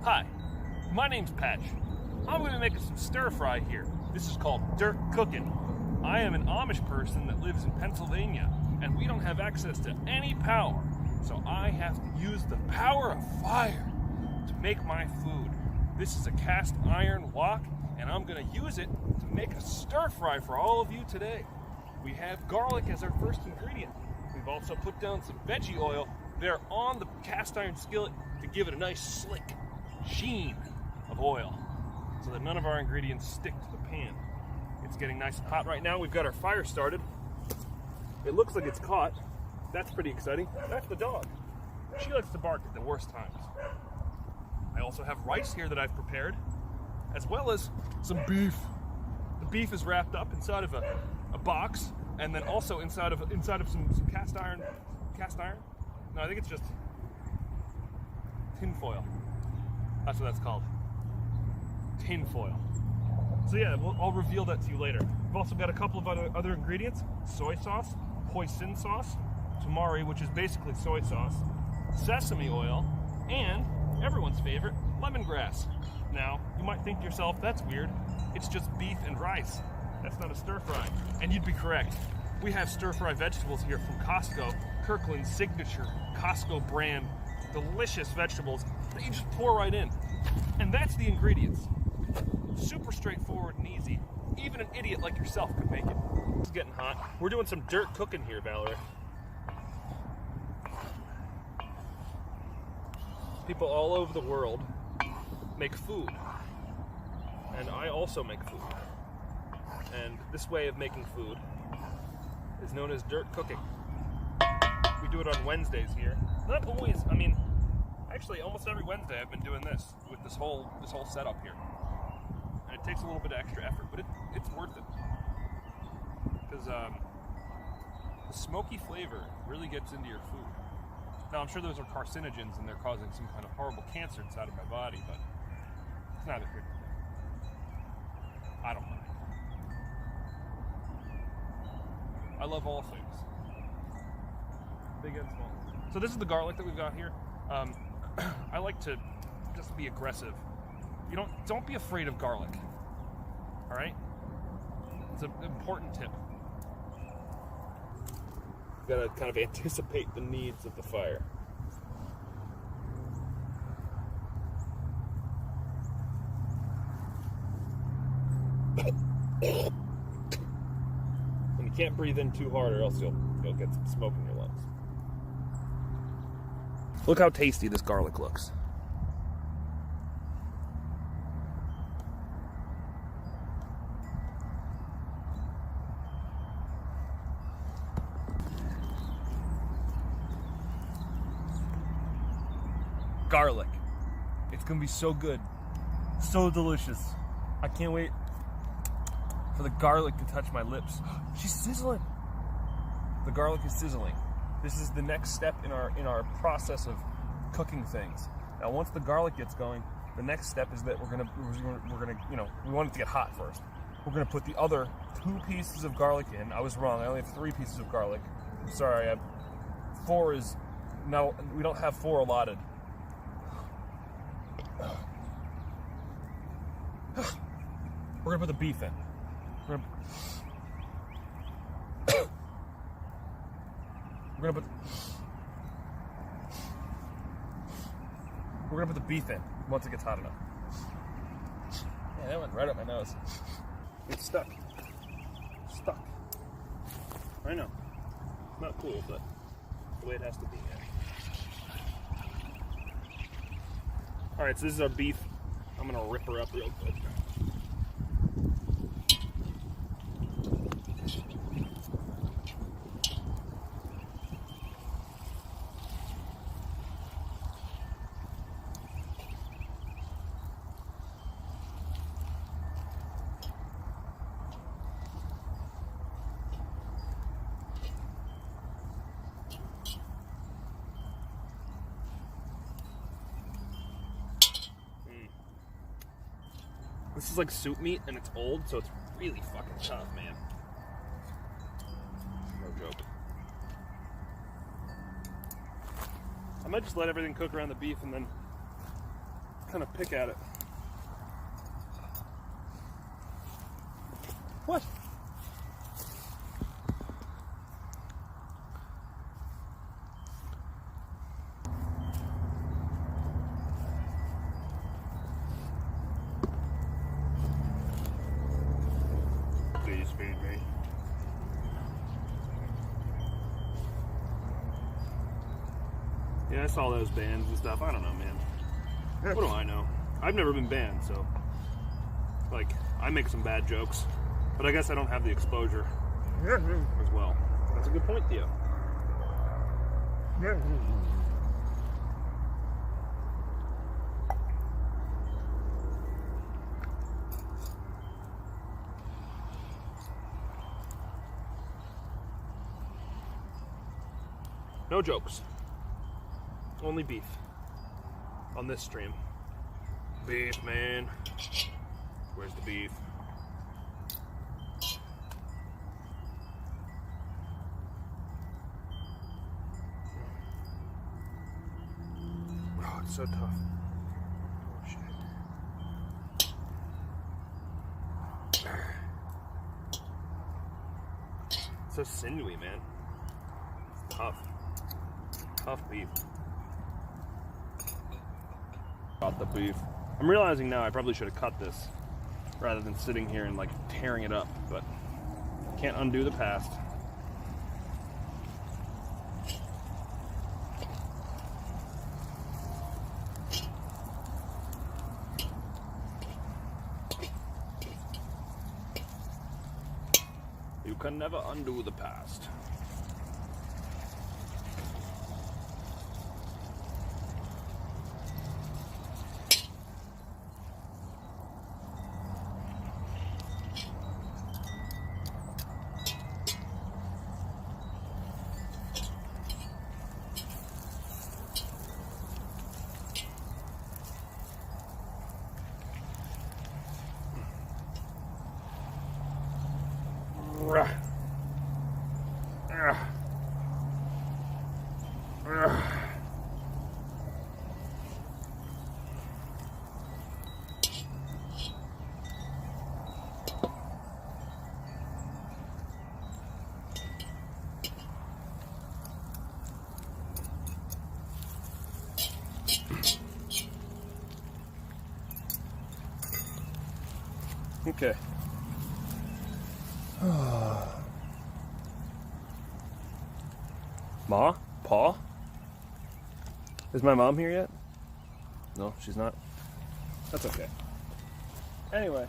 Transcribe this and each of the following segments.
Hi, my name's Patch. I'm going to be making some stir fry here. This is called dirt cooking. I am an Amish person that lives in Pennsylvania, and we don't have access to any power, so I have to use the power of fire to make my food. This is a cast iron wok, and I'm going to use it to make a stir fry for all of you today. We have garlic as our first ingredient. We've also put down some veggie oil there on the cast iron skillet to give it a nice slick sheen of oil so that none of our ingredients stick to the pan. It's getting nice and hot right now. We've got our fire started. It looks like it's caught. That's pretty exciting. That's the dog. She likes to bark at the worst times. I also have rice here that I've prepared, as well as some beef. The beef is wrapped up inside of a box, and then also inside of some cast iron. Cast iron? No, I think it's just tin foil. That's what that's called. Tin foil. So yeah, I'll reveal that to you later. We've also got a couple of other ingredients: soy sauce, hoisin sauce, tamari, which is basically soy sauce, sesame oil, and everyone's favorite, lemongrass. Now, you might think to yourself, that's weird. It's just beef and rice. That's not a stir fry. And you'd be correct. We have stir fry vegetables here from Costco, Kirkland's signature Costco brand, delicious vegetables that you just pour right in. And that's the ingredients. Super straightforward and easy. Even an idiot like yourself could make it. It's getting hot. We're doing some dirt cooking here, Valerie. People all over the world make food. And I also make food. And this way of making food is known as dirt cooking. We do it on Wednesdays here. Not always, actually almost every Wednesday I've been doing this with this whole setup here. And it takes a little bit of extra effort, but it's worth it. Because the smoky flavor really gets into your food. Now I'm sure those are carcinogens and they're causing some kind of horrible cancer inside of my body, but it's not a big deal. I don't mind. I love all things, big and small. So this is the garlic that we've got here. I like to just be aggressive. Don't be afraid of garlic. All right, it's an important tip. You've got to kind of anticipate the needs of the fire. You can't breathe in too hard or else you'll get some smoke in your lungs. Look how tasty this garlic looks. Garlic. It's gonna be so good. So delicious. I can't wait for the garlic to touch my lips. She's sizzling. The garlic is sizzling. This is the next step in our process of cooking things. Now, once the garlic gets going, the next step is that we're gonna we want it to get hot first. We're gonna put the other 2 pieces of garlic in. I was wrong. I only have 3 pieces of garlic. I'm sorry. 4 is no. We don't have 4 allotted. We're gonna put the beef in. We're gonna put the beef in once it gets hot enough. Yeah, that went right up my nose. It's stuck. I know. It's not cool, but the way it has to be. Yeah. All right, so this is our beef. I'm gonna rip her up real quick. This is like soup meat, and it's old, so it's really fucking tough, man. No joke. I might just let everything cook around the beef and then kind of pick at it. What? Please feed me. Yeah, I saw those bans and stuff. I don't know, man. What do I know? I've never been banned, so like I make some bad jokes, but I guess I don't have the exposure as well. That's a good point, Theo. No jokes. Only beef on this stream. Beef, man. Where's the beef? Oh, it's so tough. Oh, shit. It's so sinewy, man. It's tough. Tough beef. Got the beef. I'm realizing now I probably should have cut this rather than sitting here and like tearing it up, but can't undo the past. You can never undo the past. Okay. Ma? Pa? Is my mom here yet? No, she's not. That's okay. Anyway.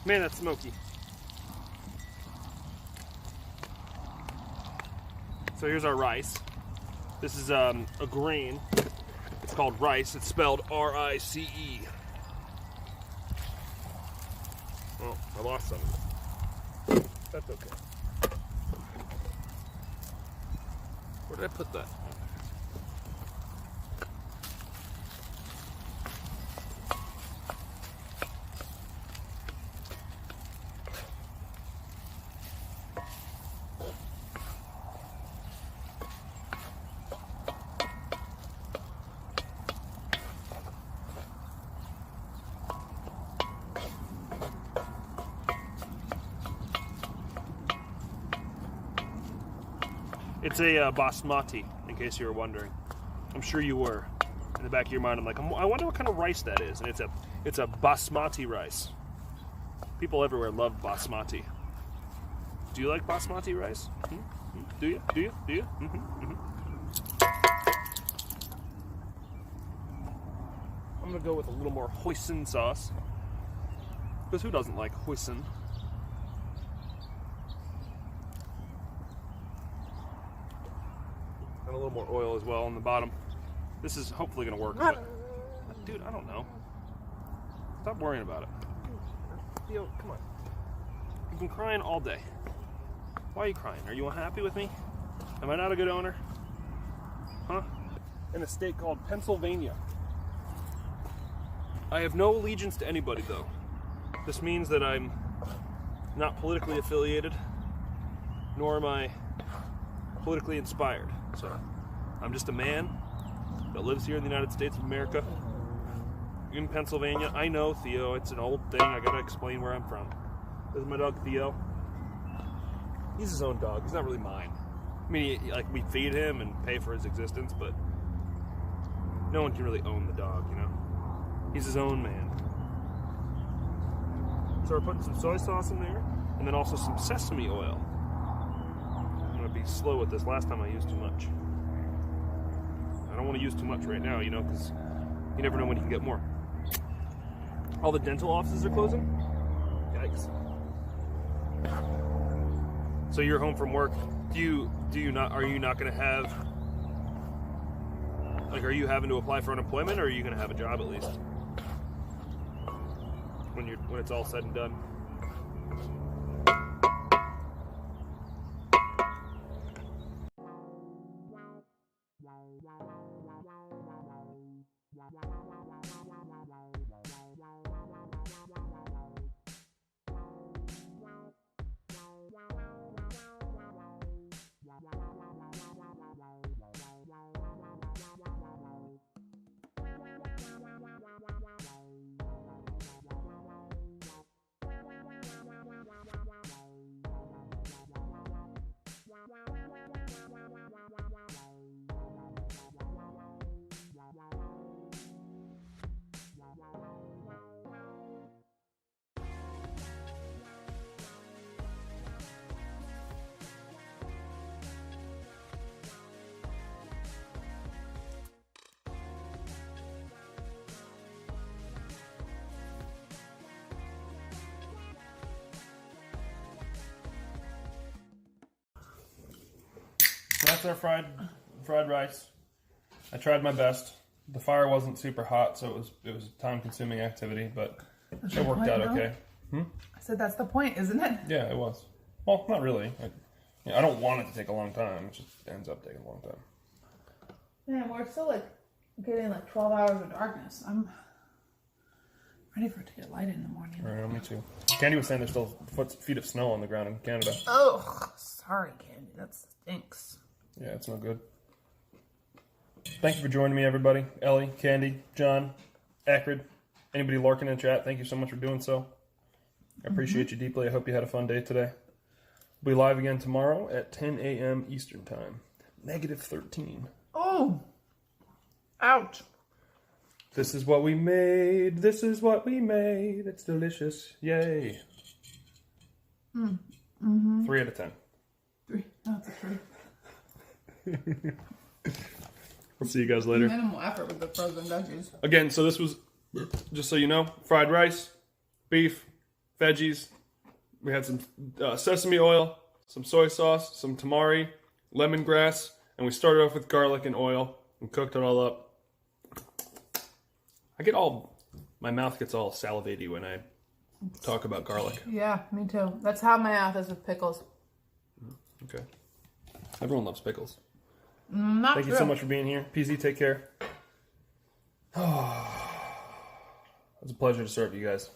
Man, that's smoky. So here's our rice. This is a grain. It's called rice. It's spelled R-I-C-E. Oh, I lost some. That's okay. Where did I put that? It's a basmati, in case you were wondering. I'm sure you were. In the back of your mind, I'm like, I wonder what kind of rice that is. And it's a basmati rice. People everywhere love basmati. Do you like basmati rice? Do you? Do you? Do you? I'm gonna go with a little more hoisin sauce. Because who doesn't like hoisin? And a little more oil as well on the bottom. This is hopefully going to work. But, dude, I don't know. Stop worrying about it. Theo, come on. You've been crying all day. Why are you crying? Are you unhappy with me? Am I not a good owner? Huh? In a state called Pennsylvania. I have no allegiance to anybody, though. This means that I'm not politically affiliated, nor am I politically inspired. So, I'm just a man that lives here in the United States of America, in Pennsylvania. I know, Theo, it's an old thing. I gotta explain where I'm from. This is my dog, Theo. He's his own dog. He's not really mine. I mean, we feed him and pay for his existence, but no one can really own the dog, you know? He's his own man. So we're putting some soy sauce in there, and then also some sesame oil. I'm gonna be slow with this. Last time I used too much. I don't want to use too much right now, you know, because you never know when you can get more. All the dental offices are closing? Yikes. So you're home from work. Are you not gonna have, like, are you having to apply for unemployment, or are you gonna have a job at least? When it's all said and done. That's our fried rice. I tried my best. The fire wasn't super hot, so it was a time-consuming activity, but it worked out okay. I said that's the point, isn't it? Yeah, it was. Well, not really. I don't want it to take a long time. It just ends up taking a long time. Man, we're still getting 12 hours of darkness. I'm ready for it to get light in the morning. I know, me too. Candy was saying there's still feet of snow on the ground in Canada. Oh, sorry, Candy. That stinks. Yeah, it's no good. Thank you for joining me, everybody. Ellie, Candy, John, Akrid, anybody lurking in chat, thank you so much for doing so. I appreciate you deeply. I hope you had a fun day today. We'll be live again tomorrow at 10 a.m. Eastern Time. -13. Oh! Ouch. This is what we made. This is what we made. It's delicious. Yay. 3 out of 10. 3. That's a 3. We'll see you guys later. Minimal effort with the frozen veggies. Again, so this was, just so you know, fried rice, beef, veggies. We had some sesame oil, some soy sauce, some tamari, lemongrass, and we started off with garlic and oil and cooked it all up. My mouth gets all salivaty when I talk about garlic. Yeah, me too. That's how my mouth is with pickles. Okay. Everyone loves pickles. Thank you so much for being here. PZ, take care. It's a pleasure to serve you guys.